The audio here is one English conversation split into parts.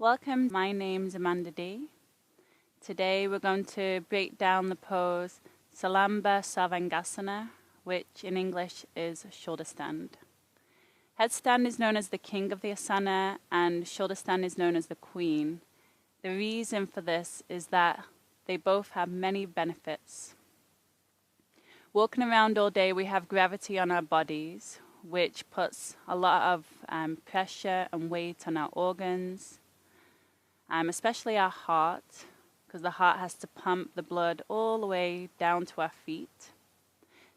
Welcome, my name's Amanda D. Today we're going to break down the pose Salamba Sarvangasana, which in English is Shoulderstand. Headstand is known as the king of the asana and Shoulderstand is known as the queen. The reason for this is that they both have many benefits. Walking around all day, we have gravity on our bodies, which puts a lot of pressure and weight on our organs, especially our heart, because the heart has to pump the blood all the way down to our feet.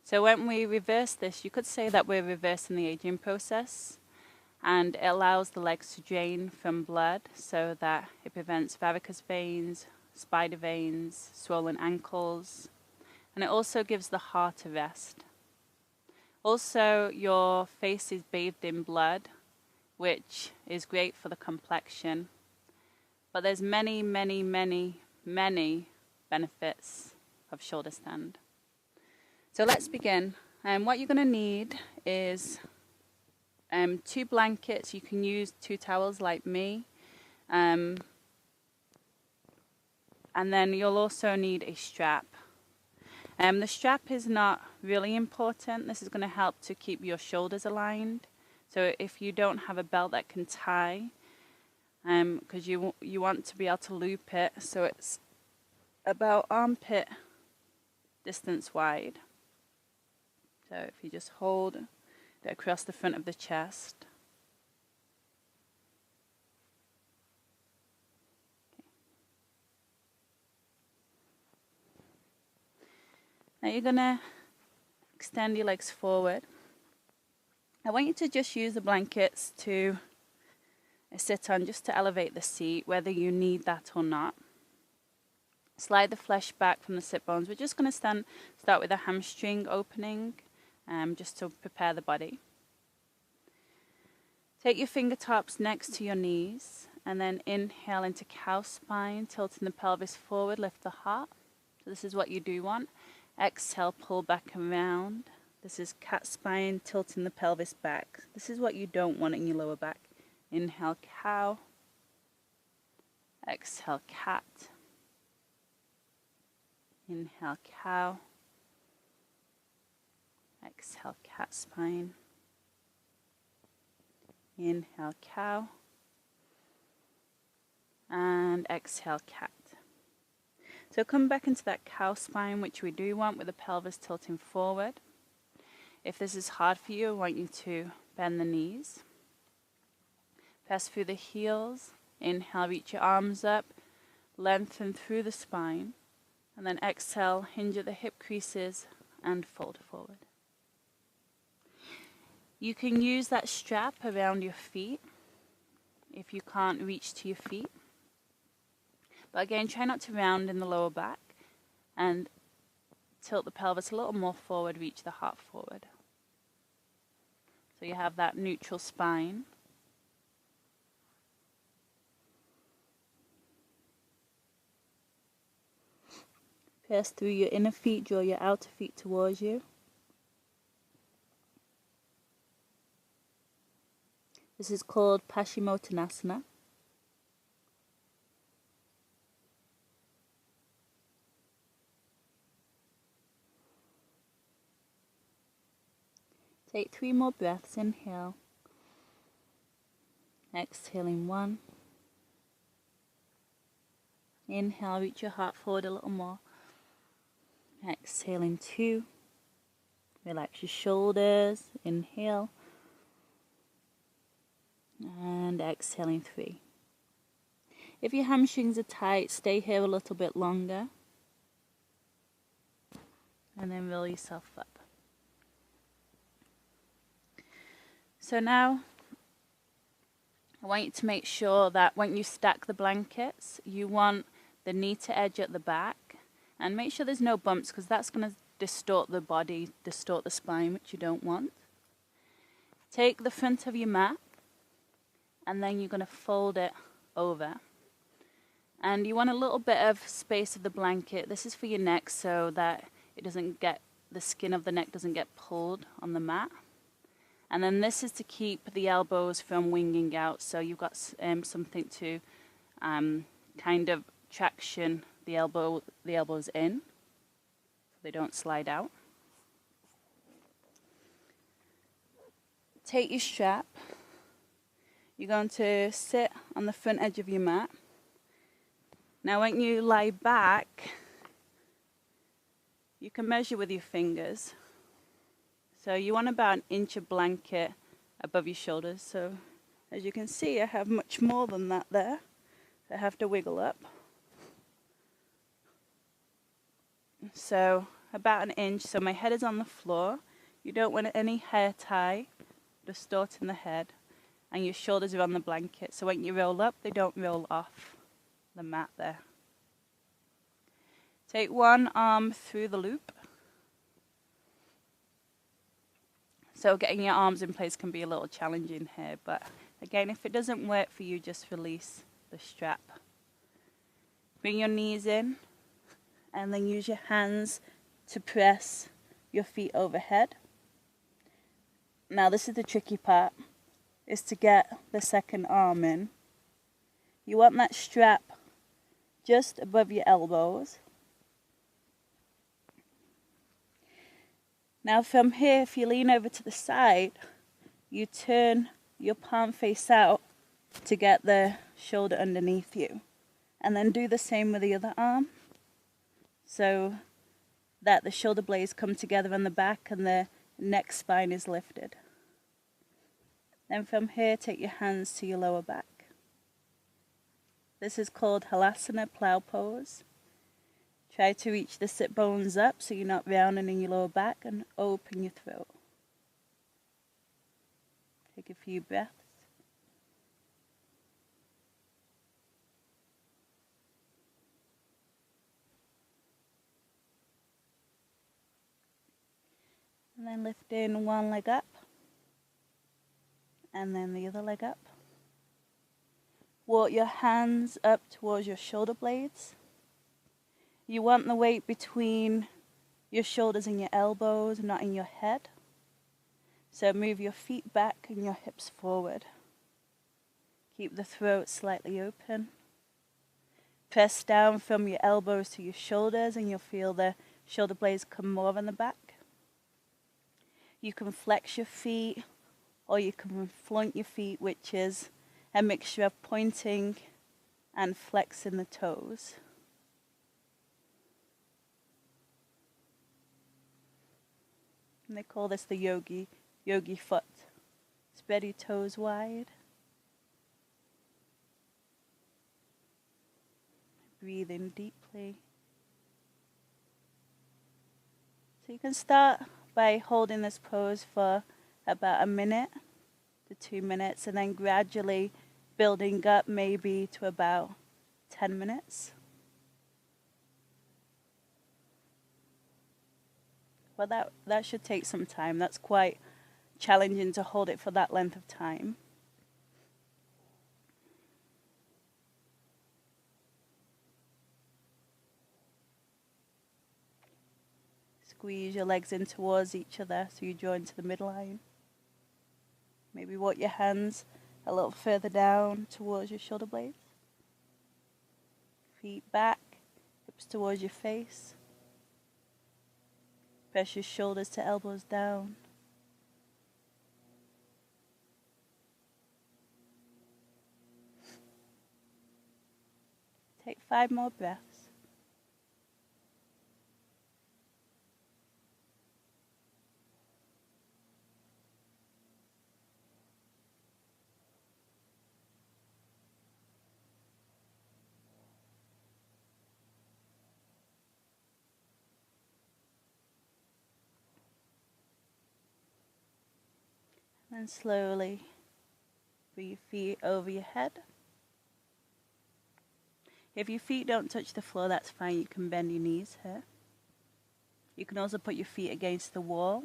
So when we reverse this, you could say that we're reversing the aging process, and it allows the legs to drain from blood so that it prevents varicose veins, spider veins, swollen ankles, and it also gives the heart a rest. Also, your face is bathed in blood, which is great for the complexion. But there's many, many, many, many benefits of shoulder stand. So let's begin. What you're going to need is 2 blankets. You can use 2 towels like me. And then you'll also need a strap. The strap is not really important. This is going to help to keep your shoulders aligned. So if you don't have a belt that can tie, because you want to be able to loop it so it's about armpit distance wide. So if you just hold it across the front of the chest. Now you're going to extend your legs forward. I want you to just use the blankets to sit on, just to elevate the seat, whether you need that or not. Slide the flesh back from the sit bones. We're just going to start with a hamstring opening, just to prepare the body. Take your fingertips next to your knees, and then inhale into cow spine, tilting the pelvis forward, lift the heart. So this is what you do want. Exhale, pull back around. This is cat spine, tilting the pelvis back. This is what you don't want in your lower back. Inhale, cow. Exhale, cat. Inhale, cow. Exhale, cat spine. Inhale, cow. And exhale, cat. So come back into that cow spine, which we do want, with the pelvis tilting forward. If this is hard for you, I want you to bend the knees. Press through the heels. Inhale, reach your arms up. Lengthen through the spine. And then exhale, hinge at the hip creases and fold forward. You can use that strap around your feet if you can't reach to your feet. But again, try not to round in the lower back and tilt the pelvis a little more forward, reach the heart forward. So you have that neutral spine. Press through your inner feet, draw your outer feet towards you. This is called Paschimottanasana. Take 3 more breaths. Inhale. Exhaling 1. Inhale, reach your heart forward a little more. Exhaling 2. Relax your shoulders. Inhale. And exhaling 3. If your hamstrings are tight, stay here a little bit longer. And then roll yourself up. So now, I want you to make sure that when you stack the blankets, you want the knee to edge at the back. And make sure there's no bumps, because that's going to distort the body, distort the spine, which you don't want. Take the front of your mat, and then you're going to fold it over. And you want a little bit of space of the blanket. This is for your neck, so that it doesn't get, the skin of the neck doesn't get pulled on the mat. And then this is to keep the elbows from winging out, so you've got something to kind of traction the elbows in so they don't slide out. Take your strap. You're going to sit on the front edge of your mat. Now when you lie back, you can measure with your fingers. So you want about 1 inch of blanket above your shoulders. So as you can see, I have much more than that there. I have to wiggle up. So about 1 inch, so my head is on the floor. You don't want any hair tie distorting the head, and your shoulders are on the blanket. So when you roll up, they don't roll off the mat there. Take one arm through the loop. So getting your arms in place can be a little challenging here, but again, if it doesn't work for you, just release the strap. Bring your knees in, and then use your hands to press your feet overhead. Now this is the tricky part, is to get the second arm in. You want that strap just above your elbows. Now from here, if you lean over to the side, you turn your palm face out to get the shoulder underneath you. And then do the same with the other arm, so that the shoulder blades come together on the back and the neck spine is lifted. Then from here, take your hands to your lower back. This is called Halasana plow pose. Try to reach the sit bones up so you're not rounding in your lower back, and open your throat. Take a few breaths. And then lift in one leg up, and then the other leg up. Walk your hands up towards your shoulder blades. You want the weight between your shoulders and your elbows, not in your head. So move your feet back and your hips forward. Keep the throat slightly open. Press down from your elbows to your shoulders, and you'll feel the shoulder blades come more on the back. You can flex your feet, or you can flaunt your feet, which is a mixture of pointing and flexing the toes. And they call this the yogi foot. Spread your toes wide. Breathe in deeply. So you can start by holding this pose for about 1 minute to 2 minutes, and then gradually building up maybe to about 10 minutes. But that should take some time. That's quite challenging to hold it for that length of time. Squeeze your legs in towards each other so you draw into the midline. Maybe walk your hands a little further down towards your shoulder blades. Feet back, hips towards your face. Press your shoulders to elbows down. Take 5 more breaths. And slowly bring your feet over your head. If your feet don't touch the floor, that's fine. You can bend your knees here. You can also put your feet against the wall,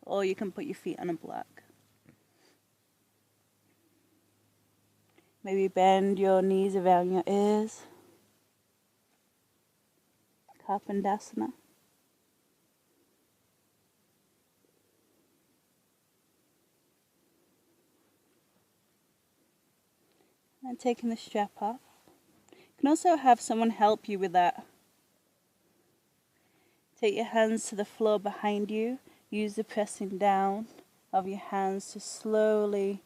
or you can put your feet on a block. Maybe bend your knees around your ears. Kapandasana. And taking the strap off. You can also have someone help you with that. Take your hands to the floor behind you. Use the pressing down of your hands to slowly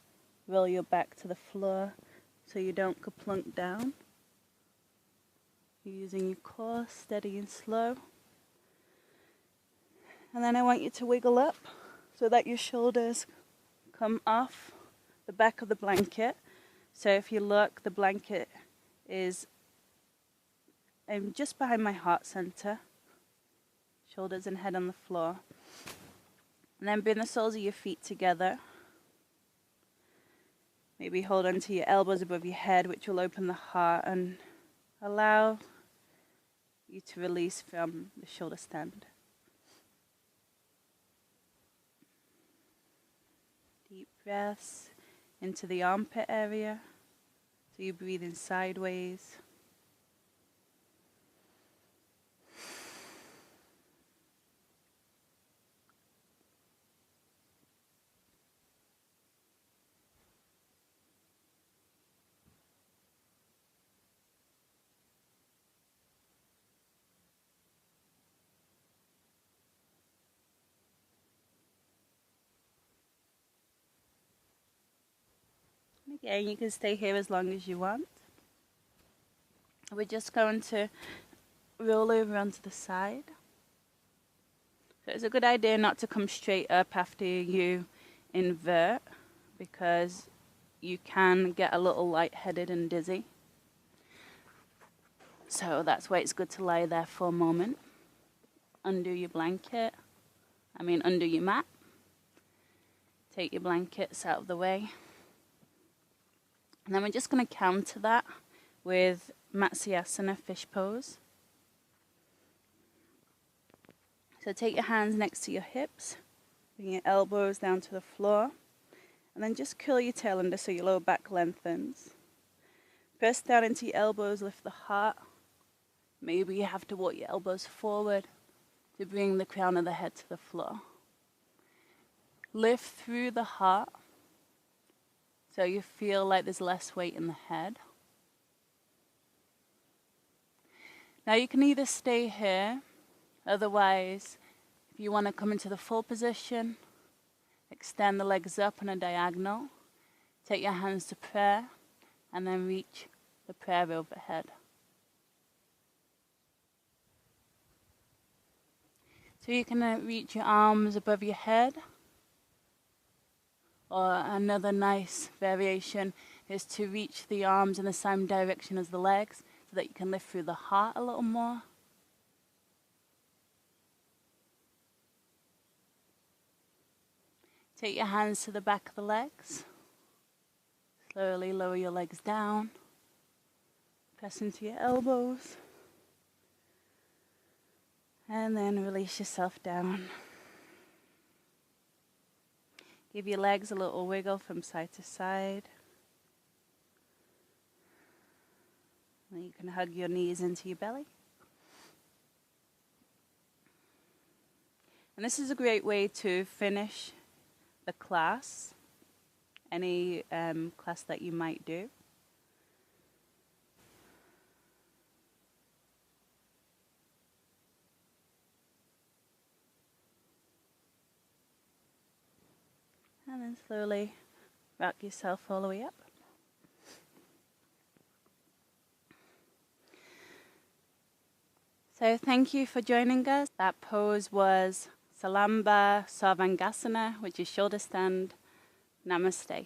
roll your back to the floor so you don't plunk down. You're using your core steady and slow. And then I want you to wiggle up so that your shoulders come off the back of the blanket. So if you look, the blanket is just behind my heart center. Shoulders and head on the floor. And then bring the soles of your feet together. Maybe hold onto your elbows above your head, which will open the heart and allow you to release from the shoulder stand. Deep breaths into the armpit area. So you're breathing sideways. Again, you can stay here as long as you want. We're just going to roll over onto the side. So it's a good idea not to come straight up after you invert, because you can get a little lightheaded and dizzy. So that's why it's good to lie there for a moment. Undo your blanket, undo your mat. Take your blankets out of the way. And then we're just going to counter that with Matsyasana, fish pose. So take your hands next to your hips, bring your elbows down to the floor, and then just curl your tail under so your lower back lengthens. Press down into your elbows, lift the heart. Maybe you have to walk your elbows forward to bring the crown of the head to the floor. Lift through the heart so you feel like there's less weight in the head. Now you can either stay here, otherwise, if you want to come into the full position, extend the legs up on a diagonal, take your hands to prayer, and then reach the prayer overhead. So you can reach your arms above your head, or another nice variation is to reach the arms in the same direction as the legs so that you can lift through the heart a little more. Take your hands to the back of the legs. Slowly lower your legs down. Press into your elbows. And then release yourself down. Give your legs a little wiggle from side to side. And you can hug your knees into your belly. And this is a great way to finish the class, any class that you might do. And then slowly rock yourself all the way up. So thank you for joining us. That pose was Salamba, Sarvangasana, which is shoulder stand. Namaste.